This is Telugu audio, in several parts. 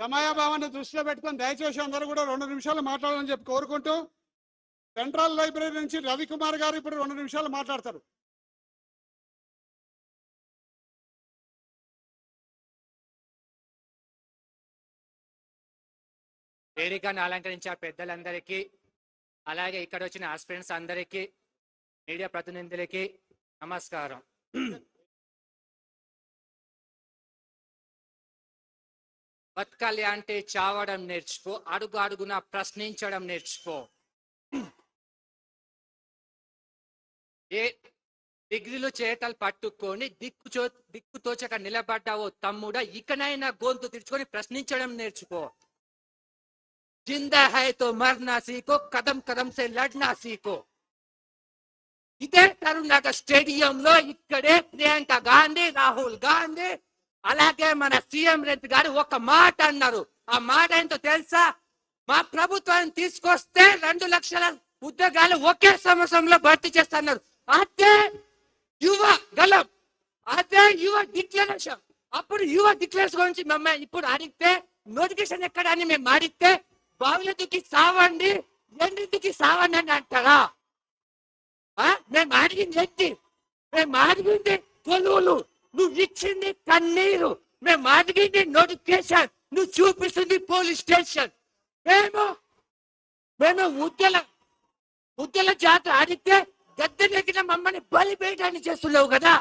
సమయాభావాన్ని దృష్టిలో పెట్టుకొని దయచేసి అందరూ కూడా 2 నిమిషాలు మాట్లాడాలని చెప్పి కోరుకుంటూ సెంట్రల్ లైబ్రరీ నుంచి రవికుమార్ గారు ఇప్పుడు 2 నిమిషాలు మాట్లాడతారు. వేదికను అలంకరించిన పెద్దలందరికీ, అలాగే ఇక్కడ వచ్చిన ఆస్పిరెంట్స్ అందరికీ, మీడియా ప్రతినిధులకి నమస్కారం. బతకాలి అంటే చావడం నేర్చుకో, అడుగు అడుగున ప్రశ్నించడం నేర్చుకో. ఏ డిగ్రీలు చేతలు పట్టుకొని దిక్కుతోచక నిలబడ్డావో తమ్ముడా, ఇకనైనా గొంతు తెరుచుకొని ప్రశ్నించడం నేర్చుకో. జిందా హై తో మర్నా సీకో, కదం కదం సే లడ్నా సీకో. ఇదే కరీంనగర్ స్టేడియంలో ఇక్కడే ప్రియాంక గాంధీ, రాహుల్ గాంధీ, అలాగే మన సీఎం రేవంత్ గారు ఒక మాట అన్నారు. ఆ మాట ఏంటో తెలుసా? మా ప్రభుత్వాన్ని తీసుకొస్తే 2 లక్షల ఉద్యోగాలు ఒకే సంవత్సరంలో భర్తీ చేస్తున్నారు. అదే యువ గలం, అదే యువ డిక్లరేషన్. అప్పుడు యువ డిక్లరేషన్ గురించి మమ్మల్ని ఇప్పుడు అడిగితే నోటిఫికేషన్ ఎక్కడ అని మేము అడిగితే బావులకి సావండి, ఎండికి సావండి అని అంటారా? మేము అడిగింది ఏంటి? మేము అడిగింది కొలువులు, నువ్వు ఇచ్చింది కన్నీరు. మేము అడిగింది నోటిఫికేషన్, నువ్వు చూపిస్తుంది పోలీస్ స్టేషన్. మేము ఉద్యల జాతర అడిగితే గద్దెనెక్కిన మమ్మల్ని బలి వేయడాన్ని చేస్తున్నావు కదా.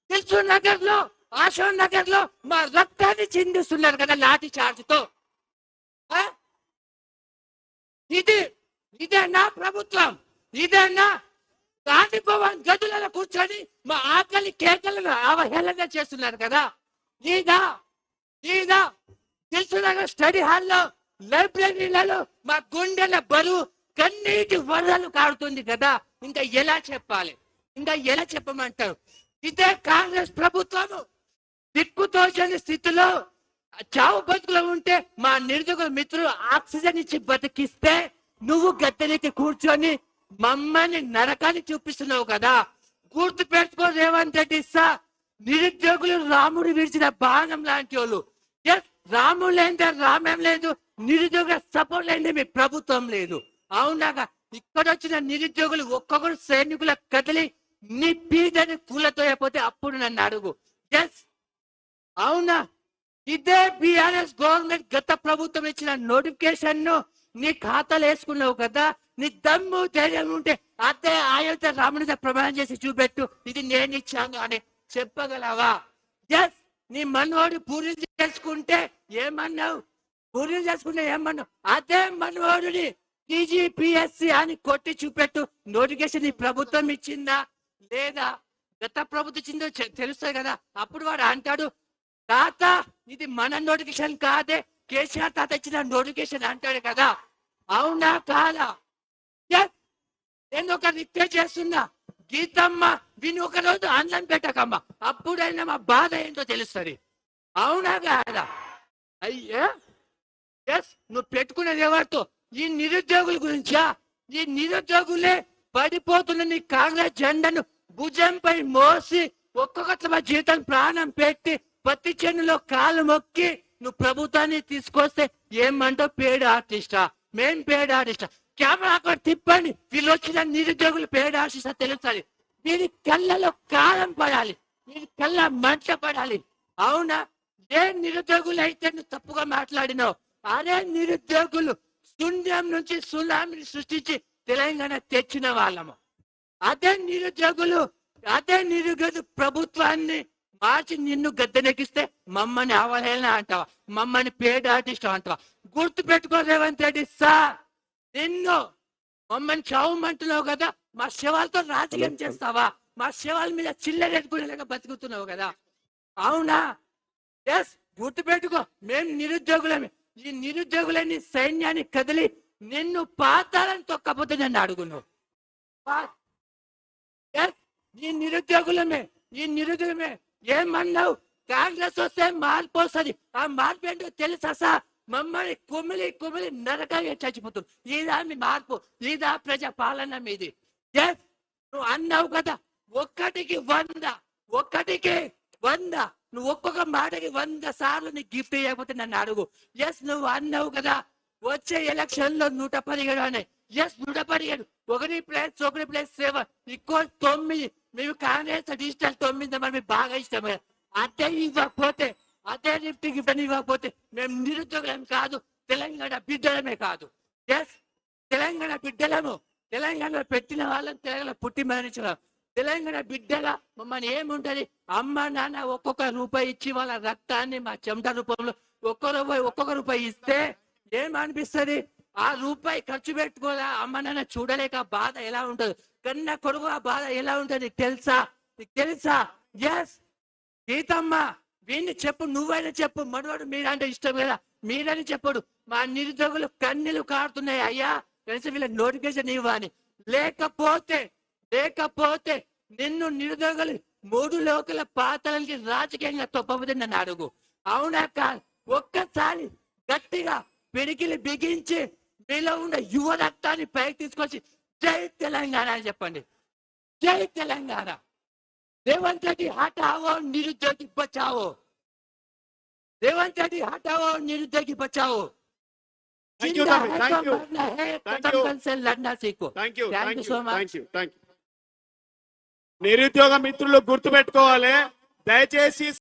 దిల్సుఖ్ నగర్ లో, ఆశోక్ నగర్ లో మా రక్తాన్ని చిందిస్తున్నారు కదా లాఠీ చార్జ్ తో. ఇదే నా ప్రభుత్వం, ఇదే నా గాంధీ భవన్ గదులలో కూర్చొని మా ఆకలి కేకలను అవహేళన చేస్తున్నారు కదా. దిల్సుఖ్ నగర్ స్టడీ హాల్లో, లైబ్రరీలలో మా గుండెల బరువు కన్నీటి వరదలు కాడుతుంది కదా. ఇంకా ఎలా చెప్పాలి? ఇంకా ఎలా చెప్పమంటారు? ఇదే కాంగ్రెస్ ప్రభుత్వము దిక్కుతోచని స్థితిలో చావు బతుకులో ఉంటే మా నిరుద్యోగ మిత్రులు ఆక్సిజన్ ఇచ్చి బతికిస్తే నువ్వు గద్దెనికి కూర్చొని మమ్మల్ని నరకాన్ని చూపిస్తున్నావు కదా. గుర్తు పెట్టుకో రేవంత్ రెడ్డి సార్, నిరుద్యోగులు రాముడు విడిచిన బాణం లాంటి వాళ్ళు. రాముడు లేదే రామేం లేదు, నిరుద్యోగ సపోర్ట్ లేదే మీ ప్రభుత్వం లేదు. అవునాగా ఇక్కడ వచ్చిన నిరుద్యోగులు ఒక్కొక్కరు సైనికుల కదిలి నీ పీదని కూలతో అయిపోతే అప్పుడు నన్ను అడుగు. అవునా? ఇదే బిఆర్ఎస్ గవర్నమెంట్ గత ప్రభుత్వం ఇచ్చిన నోటిఫికేషన్ ను నీ ఖాతాలో వేసుకున్నావు కదా. నీ దమ్ము ధైర్యం ఉంటే అదే అయోధ్య రాముడి ప్రమాణం చేసి చూపెట్టు, ఇది నేను ఇచ్చాను అని చెప్పగలవా? నీ మనవాడు పూరీలు చేసుకుంటే ఏమన్నావు? అదే మనవాడుని టీజీపీఎస్సీ అని కొట్టి చూపెట్టు. నోటిఫికేషన్ ఈ ప్రభుత్వం ఇచ్చిందా లేదా, గత ప్రభుత్వం ఇచ్చిందో తెలుస్తాయి కదా. అప్పుడు వాడు అంటాడు, తాత ఇది మన నోటిఫికేషన్ కాదే, కేసీఆర్ తాత ఇచ్చిన నోటిఫికేషన్ అంటాడు కదా. అవునా కాదా? నేను ఒక రిక్వెస్ట్ చేస్తున్నా, గీతమ్మ విని ఒక రోజు ఆన్లైన్ పెట్టకమ్మా, అప్పుడైనా మా బాధ ఏంటో తెలుస్తుంది. అవునా కాదా? అయ్యా నువ్వు పెట్టుకునేది ఎవరితో? ఈ నిరుద్యోగుల గురించా? ఈ నిరుద్యోగులే పడిపోతున్న నీ కాంగ్రెస్ జెండాను భుజంపై మోసి ఒక్కొక్క జీవితం ప్రాణం పెట్టి పత్తి చేనులో కాలు మొక్కి నువ్వు ప్రభుత్వాన్ని తీసుకొస్తే ఏమంటావు? పేడ్ ఆర్టిస్టా? మేం పేడ్ ఆర్టిస్టా? కెమెరా అక్కడ తిప్పండి, వీళ్ళు వచ్చిన నిరుద్యోగులు పేడ్ ఆర్టిస్టా తెలుస్తుంది. వీరి కళ్ళలో కాలం పడాలి, వీరి కళ్ళ మంట పడాలి. అవునా? ఏ నిరుద్యోగులు అయితే నువ్వు తప్పుగా మాట్లాడినావు, అదే నిరుద్యోగులు శూన్యం నుంచి సునామీని సృష్టించి తెలంగాణ తెచ్చిన వాళ్ళము. అదే నిరుద్యోగులు ప్రభుత్వాన్ని మార్చి నిన్ను గద్దెనెక్కిస్తే మమ్మల్ని అవహేళన అంటావా? మమ్మల్ని పేడ్ ఆర్టిస్ట్ అంటావా? గుర్తు పెట్టుకో రేవంత్ రెడ్డి సార్, నిన్ను మమ్మల్ని చావమంటున్నావు కదా, మా శవాలతో రాజకీయం చేస్తావా? మా శవాల మీద చిల్లరెట్టుకునేలాగా బతుకుతున్నావు కదా. అవునా? గుర్తు పెట్టుకో, మేము నిరుద్యోగులమే. ఈ నిరుద్యోగులని సైన్యాన్ని కదిలి నిన్ను పాతాలని తొక్కపోతే నన్ను అడుగున్నావు. ఈ నిరుద్యోగులమే ఏమన్నావు? కాంగ్రెస్ వస్తే మార్పు వస్తుంది. ఆ మార్పు ఏంటో తెలుసా సార్? మమ్మల్ని కుమిలి నరకంగా చచ్చిపోతుంది. ఇదా మీ మార్పు? ఇదా ప్రజా పాలన మీది? నువ్వు అన్నావు కదా, 1కి 100 నువ్వు ఒక్కొక్క మాటకి 100 సార్లు నీకు గిఫ్ట్ ఇవ్వకపోతే నన్ను అడుగు. ఎస్, నువ్వు అన్నావు కదా వచ్చే ఎలక్షన్ లో 117 అని. ఎస్, 117, 1+1+7 = 9. మేము కాంగ్రెస్ డిజిటల్ 9 మరి మీకు బాగా ఇష్టం. అదే ఇవ్వకపోతే, అదే గిఫ్ట్ అని ఇవ్వకపోతే మేము నిరుద్యోగులం కాదు, తెలంగాణ బిడ్డలమే కాదు. ఎస్, తెలంగాణ బిడ్డలము. తెలంగాణలో పెట్టిన వాళ్ళని తెలంగాణ పుట్టి మరణించిన తెలంగాణ బిడ్డగా మమ్మల్ని ఏముంటది, అమ్మ నాన్న ఒక్కొక్క రూపాయి ఇచ్చి వాళ్ళ రక్తాన్ని మా చెమట రూపంలో ఒక్కొక్క రూపాయి ఇస్తే ఏమనిపిస్తుంది? ఆ రూపాయి ఖర్చు పెట్టుకోదా అమ్మ నాన్న చూడలేక బాధ ఎలా ఉంటది, కన్న కొడుకు ఆ బాధ ఎలా ఉంటది నీకు తెలుసా? ఎస్, గీతమ్మ వీడిని చెప్పు, నువ్వైనా చెప్పు. మనవాడు మీరంటే ఇష్టం కదా, మీరని చెప్పడు. మా నిరుద్యోగులు కన్నీళ్లు కారుతున్నాయి, అయ్యా కనీసం వీళ్ళ నోటిఫికేషన్ ఇవ్వని. లేకపోతే నిన్ను నిరుద్యోగులు 3 లోకల పాత్రలకి రాజకీయంగా తొప్పబోతే నన్ను అడుగు. అవునా కాదు? ఒక్కసారి గట్టిగా పిడికిలి బిగించి మీలో ఉన్న యువ రక్తాన్ని పైకి తీసుకొచ్చి జై తెలంగాణ అని చెప్పండి. జై తెలంగాణ. రేవంత్ రెడ్డి హటావో, నిరుద్యోగి బచావో. రేవంత్ రెడ్డి హటావో, నిరుద్యోగి Bachao. Thank you, Tami. Thank you. లడ్నా Seeko. Thank you. Thank you so much. Thank you. Thank you. నిరుద్యోగ మిత్రులు గుర్తుపెట్టుకోవాలి, దయచేసి